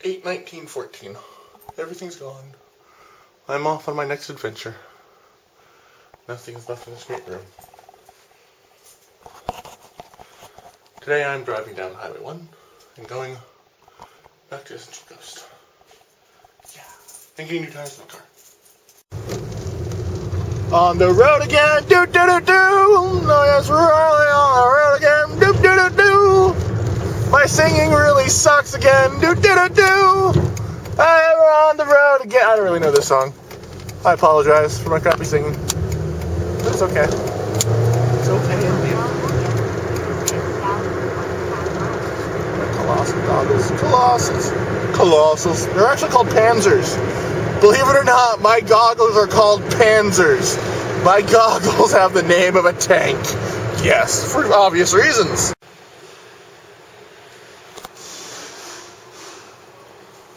8:19:14. Everything's gone. I'm off on my next adventure. Nothing is left in this great room. Today I'm driving down Highway 1 and going back to Essential Coast. Yeah. And getting new tires in the car. On the road again, do-do-do-do! Oh yes, we're rolling on the road again, do-do-do-do! My singing really sucks again, do-do-do-do! We're on the road again. I don't really know this song. I apologize for my crappy singing. But it's okay. It's okay, indeed. Colossal goggles. Colossals. They're actually called Panzers. Believe it or not, my goggles are called Panzers. My goggles have the name of a tank. Yes, for obvious reasons.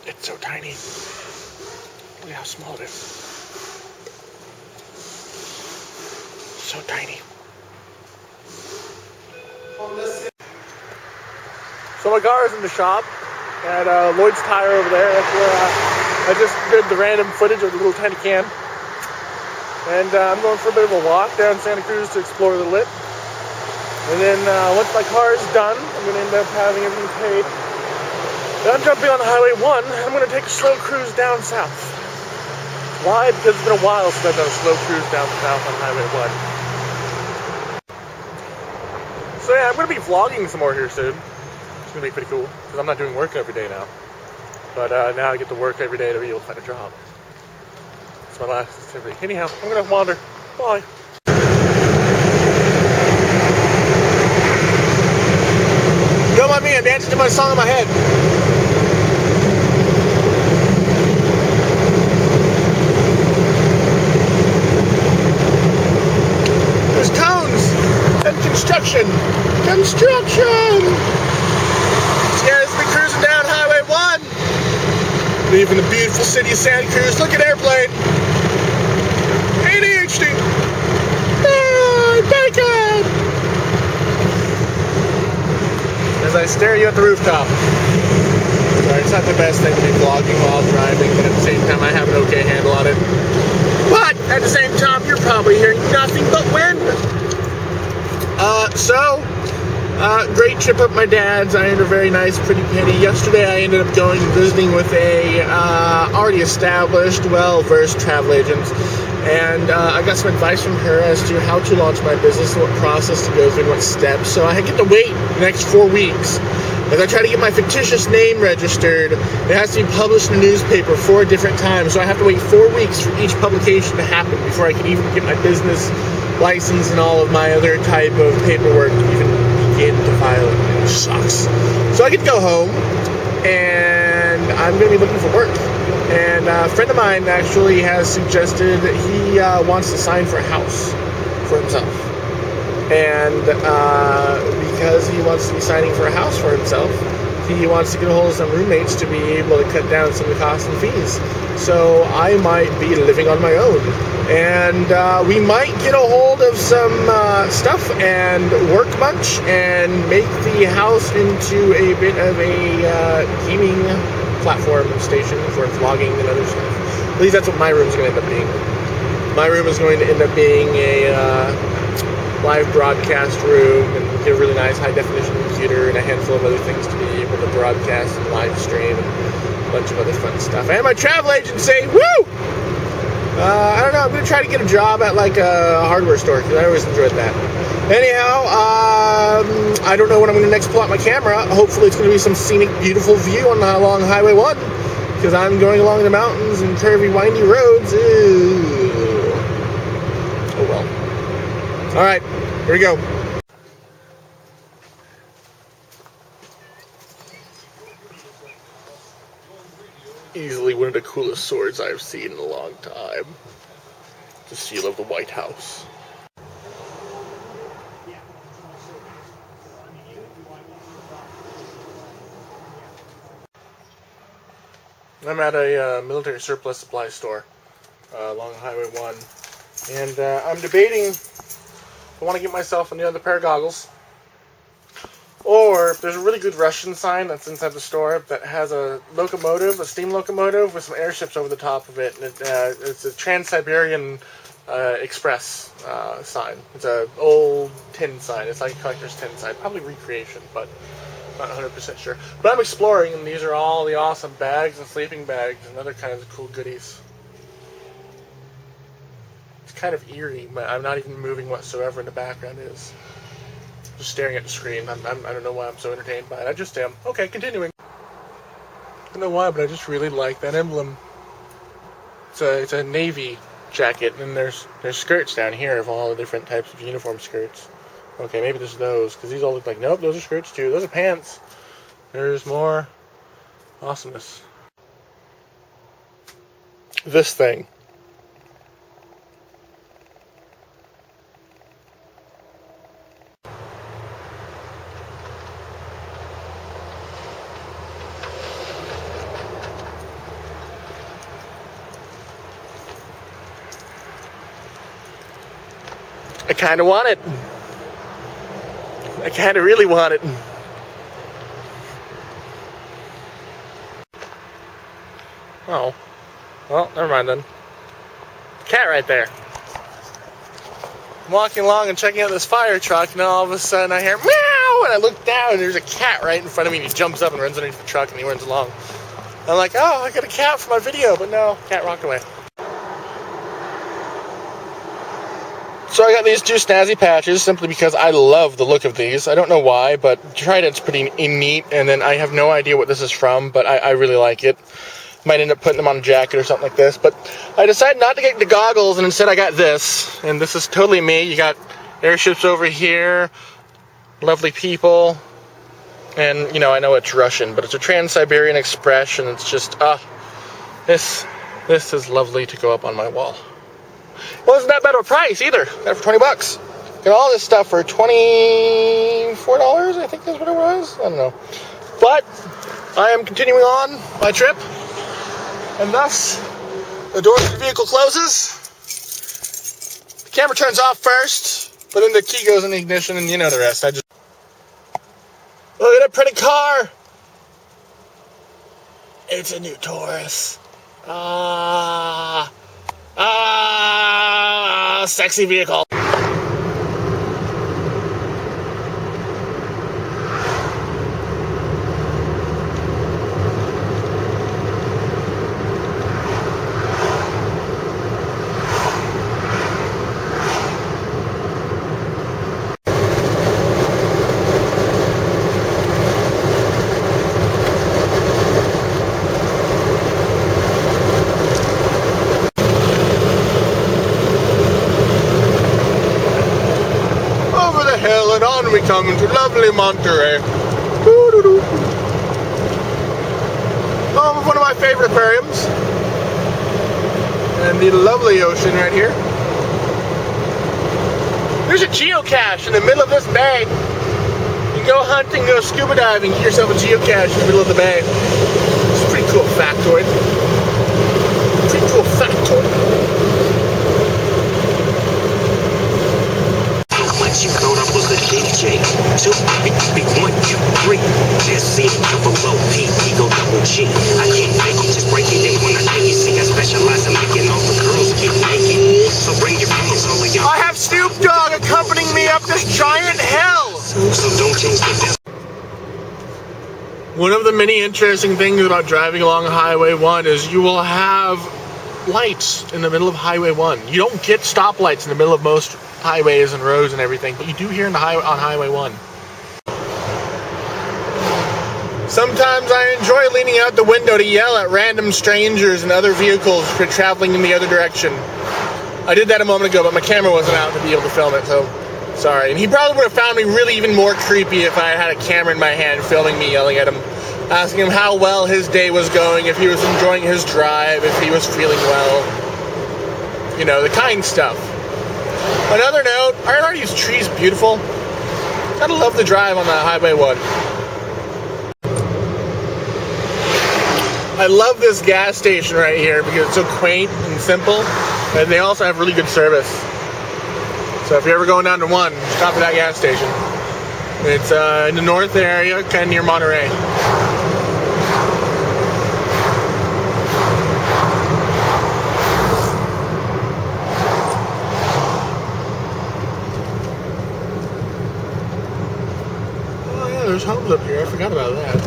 It's so tiny. Look at how small it is. So tiny. So my car is in the shop at Lloyd's Tire over there. That's where I just did the random footage of the little tiny can. And I'm going for a bit of a walk down Santa Cruz to explore the lit. And then once my car is done, I'm going to end up having everything paid. Then I'm jumping on Highway 1, and I'm going to take a slow cruise down south. Why? Because it's been a while since I've done a slow cruise down south on Highway 1. So yeah, I'm going to be vlogging some more here soon. It's going to be pretty cool, because I'm not doing work every day now. But now I get to work every day to be able to find a job. It's my last activity. Anyhow, I'm going to wander. Bye. Don't mind me, I'm dancing to my song in my head. There's cones and construction. Scares me cruising down Highway 1. Leaving the beautiful city of Santa Cruz. Look at airplane. ADHD. Bacon. As I stare you at the rooftop. Sorry, it's not the best thing to be vlogging while driving, but at the same time I have an okay handle on it. But at the same time, you're probably hearing nothing but wind. Great trip up my dad's. I earned a very nice, pretty penny. Yesterday I ended up going and visiting with a already established, well-versed travel agent. And I got some advice from her as to how to launch my business, what process to go through, and what steps. So I get to wait the next 4 weeks. As I try to get my fictitious name registered, it has to be published in a newspaper 4 different times. So I have to wait 4 weeks for each publication to happen before I can even get my business license and all of my other type of paperwork to even begin to file. It sucks. So I get to go home, and I'm going to be looking for work. And a friend of mine actually has suggested that he wants to sign for a house for himself. And because he wants to be signing for a house for himself, he wants to get a hold of some roommates to be able to cut down some of the costs and fees. So I might be living on my own. And we might get a hold of some stuff and work much and make the house into a bit of a gaming platform station for vlogging and other stuff. At least that's what my room's going to end up being. My room is going to end up being a live broadcast room and get a really nice high-definition computer and a handful of other things to be able to broadcast and live stream and a bunch of other fun stuff. And my travel agency, woo! I don't know, I'm going to try to get a job at like a hardware store because I always enjoyed that. Anyhow, I don't know when I'm going to next pull out my camera. Hopefully it's going to be some scenic, beautiful view along Highway 1 because I'm going along the mountains and curvy, windy roads. Ew. Oh well. Alright, here we go. Easily one of the coolest swords I've seen in a long time. The seal of the White House. I'm at a military surplus supply store along Highway 1. And I'm debating if I want to get myself another pair of goggles or store, there's a really good Russian sign that's inside the store that has a locomotive, a steam locomotive with some airships over the top of it. And it's a Trans-Siberian Express sign. It's an old tin sign. It's like a collector's tin sign. Probably recreation, but not 100% sure. But I'm exploring, and these are all the awesome bags and sleeping bags and other kinds of cool goodies. It's kind of eerie. I'm not even moving whatsoever, and the background is just staring at the screen. I don't know why I'm so entertained by it. I just am. Okay, continuing. I don't know why, but I just really like that emblem. It's a navy jacket, and there's skirts down here of all the different types of uniform skirts. Okay, maybe there's those, because these all look like, nope, those are skirts too. Those are pants. There's more awesomeness. This thing. I kind of want it. I kind of really want it. Oh. Well, never mind then. Cat right there. I'm walking along and checking out this fire truck, and all of a sudden I hear meow, and I look down and there's a cat right in front of me, and he jumps up and runs underneath the truck and he runs along. I'm like, oh, I got a cat for my video, but no, cat walked away. So I got these two snazzy patches simply because I love the look of these. I don't know why, but Trident's pretty neat, and then I have no idea what this is from, but I really like it. Might end up putting them on a jacket or something like this, but I decided not to get the goggles, and instead I got this, and this is totally me. You got airships over here, lovely people, and, you know, I know it's Russian, but it's a Trans-Siberian Express, and it's just, this is lovely to go up on my wall. Wasn't that bad of a price either. Got it for 20 bucks. Got all this stuff for $24, I think is what it was. I don't know. But I am continuing on my trip, and thus the door of the vehicle closes. The camera turns off first, but then the key goes in the ignition, and you know the rest. Look at that pretty car. It's a new Taurus. Sexy vehicle. And on we come into lovely Monterey. Home of one of my favorite aquariums. And the lovely ocean right here. There's a geocache in the middle of this bay. You can go hunting, go scuba diving, get yourself a geocache in the middle of the bay. It's a pretty cool factoid. Pretty cool factoid. You thought I was a DJ. 2, 1, 2, 3. Just see double OP, ego double G. I can't make it, just break it in when I take it. See, I specialize in making all the girls get naked. So bring your friends, all of y'all. I have Snoop Dogg accompanying me up this giant hill. So don't change the One of the many interesting things about driving along Highway 1 is you will have lights in the middle of Highway 1. You don't get stoplights in the middle of most highways and roads and everything, but you do here on Highway 1. Sometimes I enjoy leaning out the window to yell at random strangers and other vehicles for traveling in the other direction. I did that a moment ago, but my camera wasn't out to be able to film it, so sorry. And he probably would have found me really even more creepy if I had a camera in my hand filming me yelling at him, asking him how well his day was going, if he was enjoying his drive, if he was feeling well. You know, the kind stuff. Another note, aren't these trees beautiful? Gotta love the drive on the Highway 1. I love this gas station right here because it's so quaint and simple, and they also have really good service. So if you're ever going down to 1, stop at that gas station. It's in the north area, kind of near Monterey. Oh yeah, there's homes up here. I forgot about that.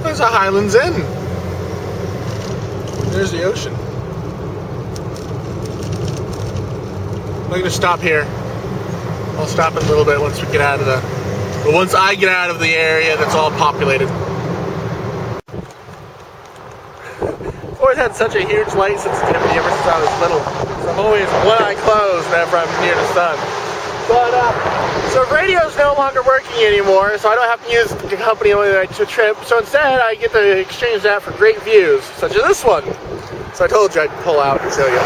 There's a Highlands Inn. There's the ocean. I'm gonna stop here. I'll stop in a little bit once we get out of once I get out of the area that's all populated. I've always had such a huge light sensitivity ever since I was little. So I'm always one eye closed whenever I'm near the sun. But, so radio's no longer working anymore, so I don't have to use the company on my trip. So instead, I get to exchange that for great views, such as this one. So I told you I'd pull out and show you.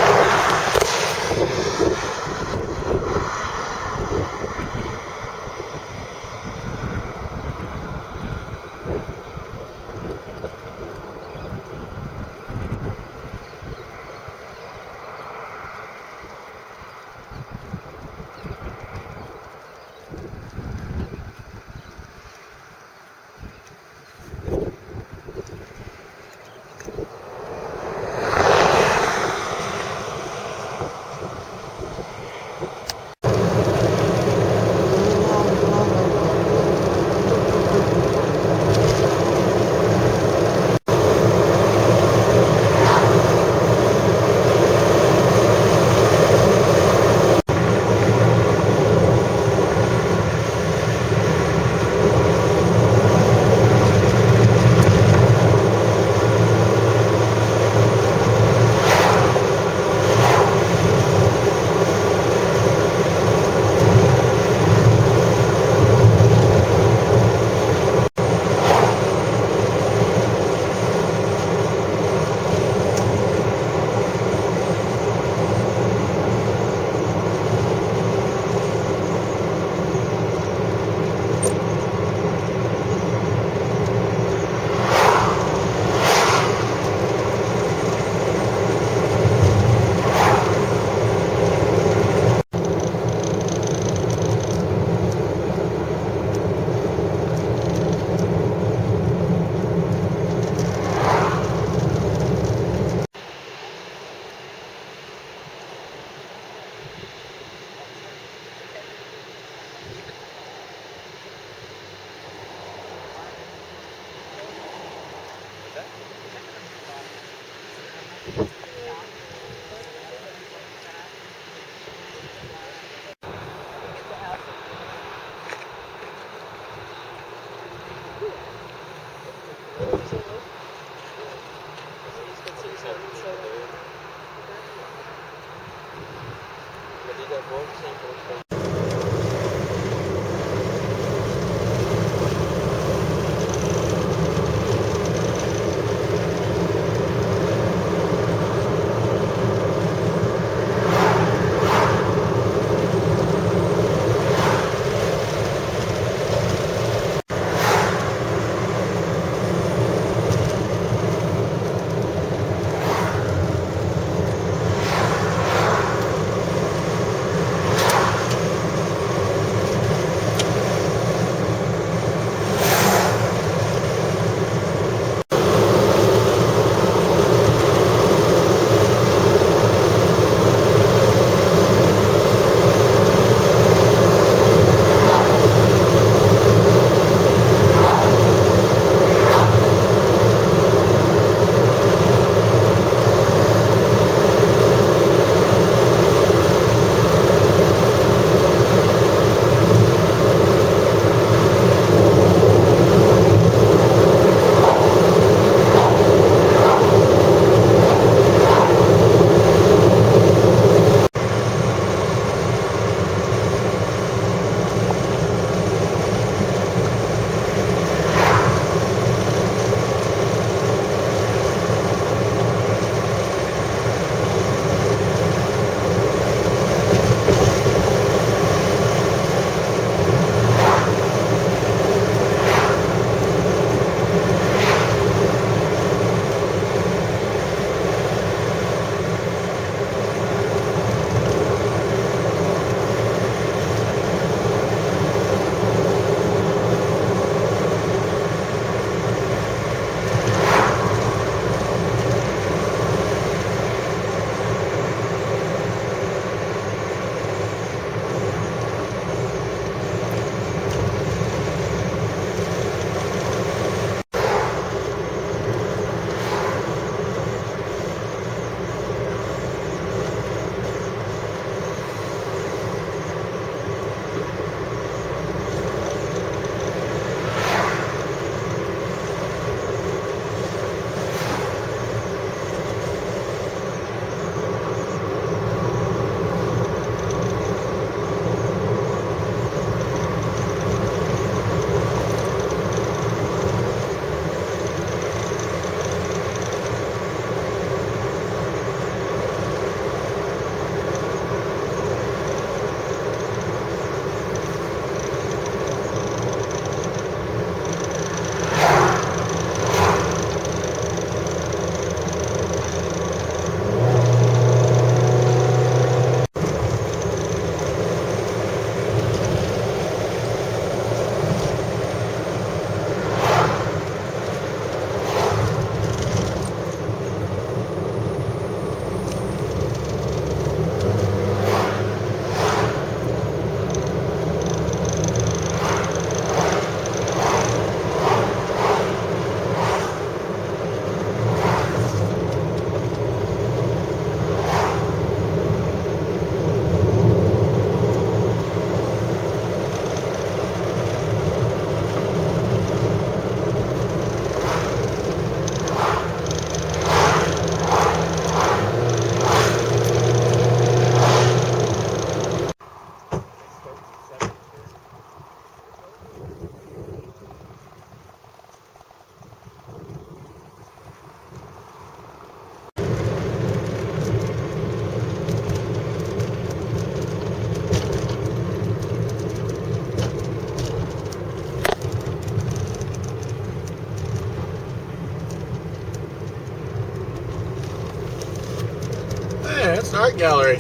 Nice art gallery.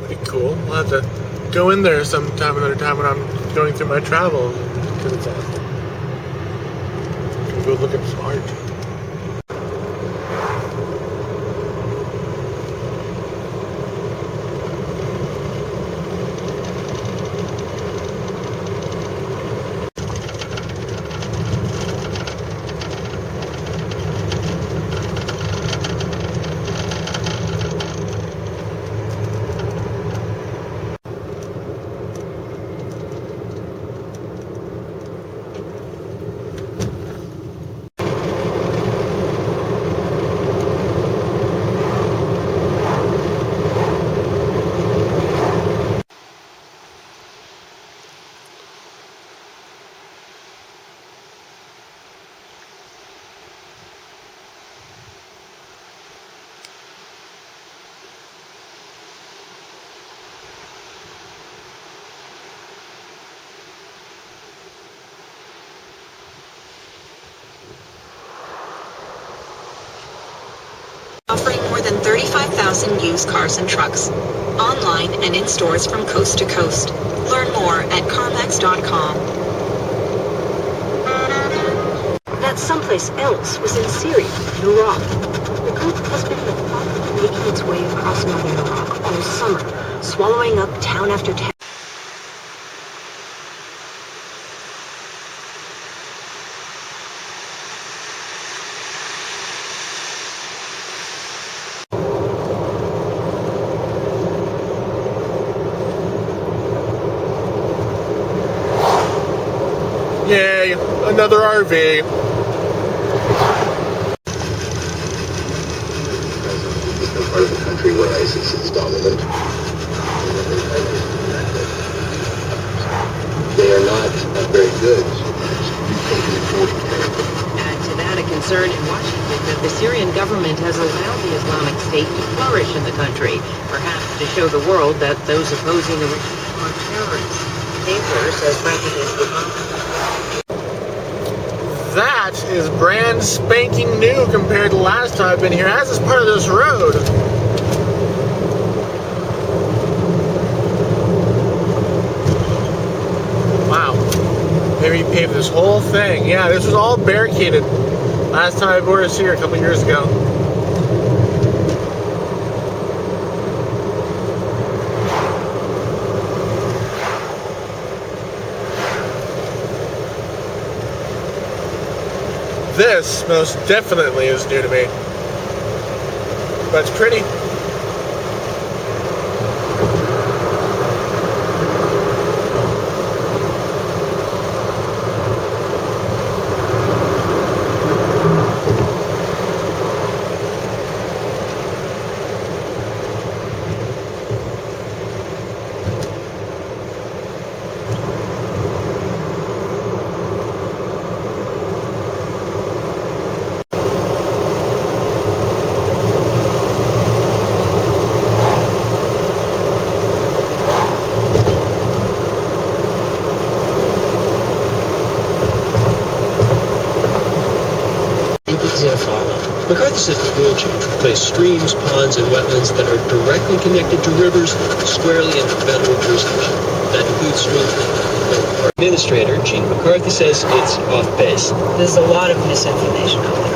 Pretty cool. We'll have to go in there sometime, another time when I'm going through my travels. Because it's awesome. Go look at some art. Offering more than 35,000 used cars and trucks, online and in stores from coast to coast. Learn more at CarMax.com. That someplace else was in Syria and Iraq. The group has been methodically making its way across northern Iraq all summer, swallowing up town after town. Yay, another RV. Part of the country where ISIS is dominant. They are not very good. Add to that a concern in Washington that the Syrian government has allowed the Islamic State to flourish in the country, perhaps to show the world that those opposing the regime are terrorists. Taylor says President Obama. That is brand spanking new compared to last time I've been here, as is part of this road. Wow. Maybe he paved this whole thing. Yeah, this was all barricaded last time I boarded us here a couple years ago. This most definitely is new to me, but it's pretty. McCarthy says the rule change will place streams, ponds, and wetlands that are directly connected to rivers squarely into federal jurisdiction. That includes streams. Our administrator, Gene McCarthy, says it's off base. There's a lot of misinformation out there.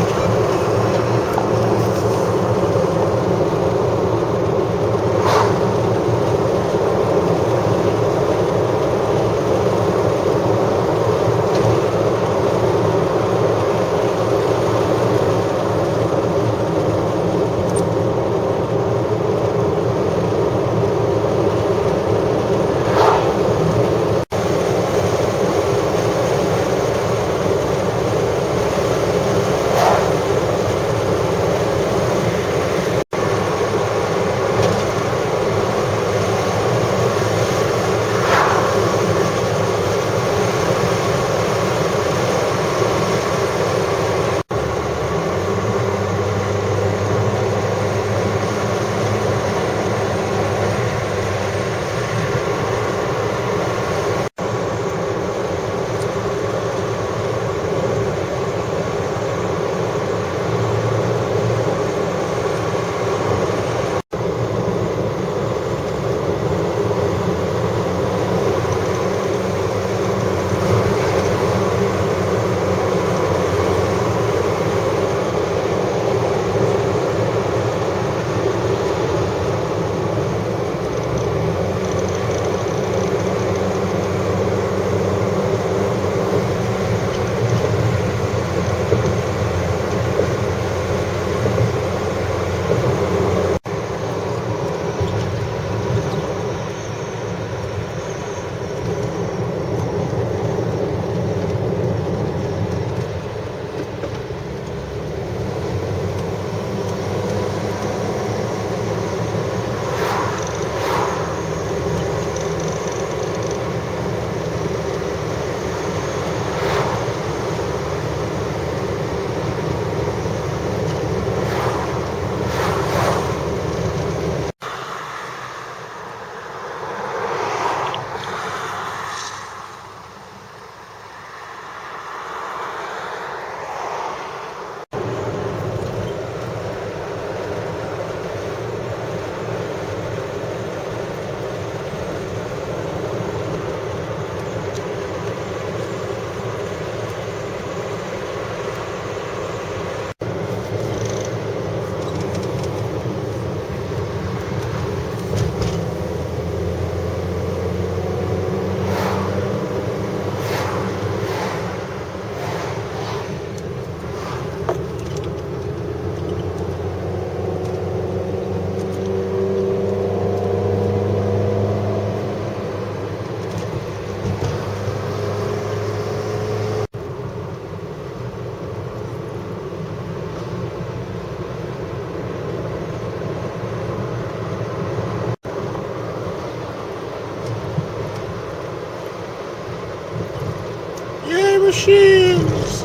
machines.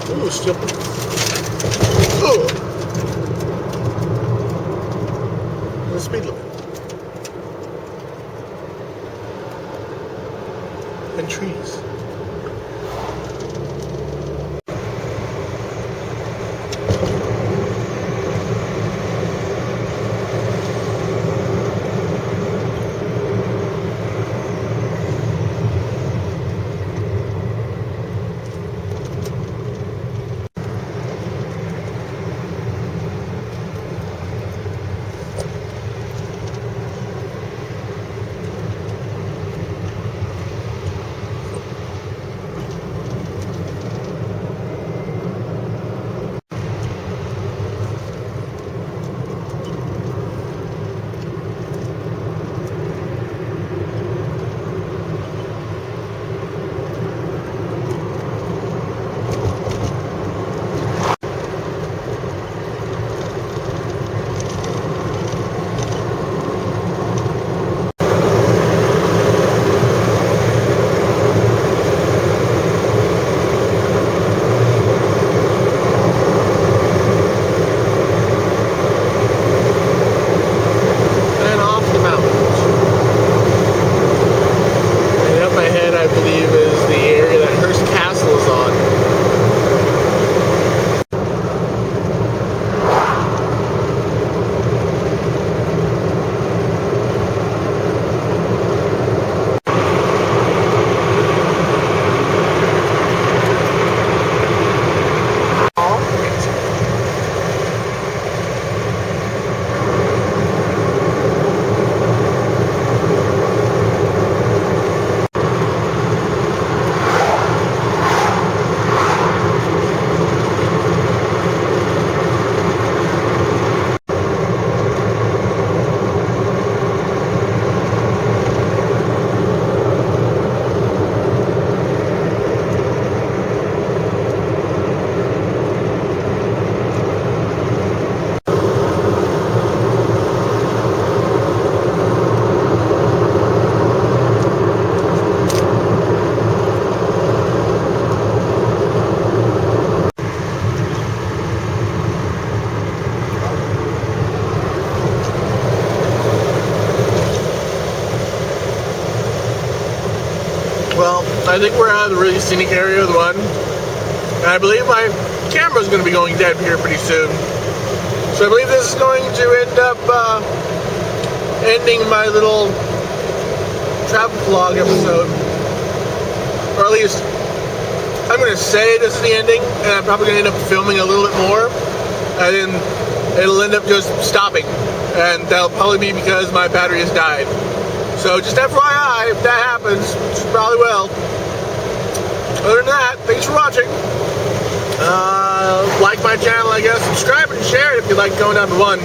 Ooh, still. Oh. The speed limit. And trees. Well, I think we're out of the really scenic area of the one. And I believe my camera's going to be going dead here pretty soon. So I believe this is going to end up ending my little travel vlog episode. Or at least, I'm going to say this is the ending, and I'm probably going to end up filming a little bit more. And then it'll end up just stopping. And that'll probably be because my battery has died. So just FYI, if that happens, which it probably will. Other than that, thanks for watching. Like my channel, I guess. Subscribe and share it if you like going down to 1.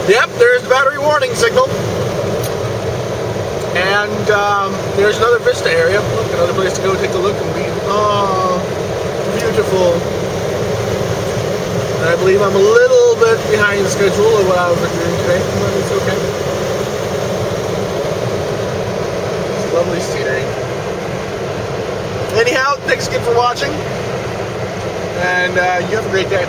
Yep, there's the battery warning signal. And there's another vista area. Look, another place to go take a look and be. Oh, beautiful. And I believe I'm a little bit behind the schedule of what I was doing today, but it's okay. Lovely scenery. Anyhow, thanks again for watching, and you have a great day.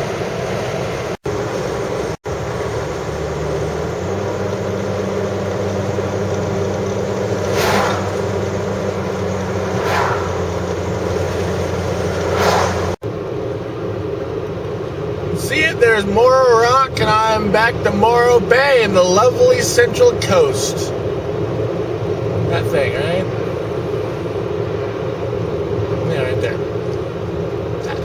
See it, there's Morro Rock, and I'm back to Morro Bay in the lovely Central Coast. That thing, right? Yeah, right there. That.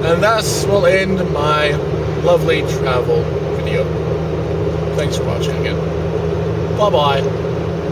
And thus will end my lovely travel video. Thanks for watching again. Bye-bye.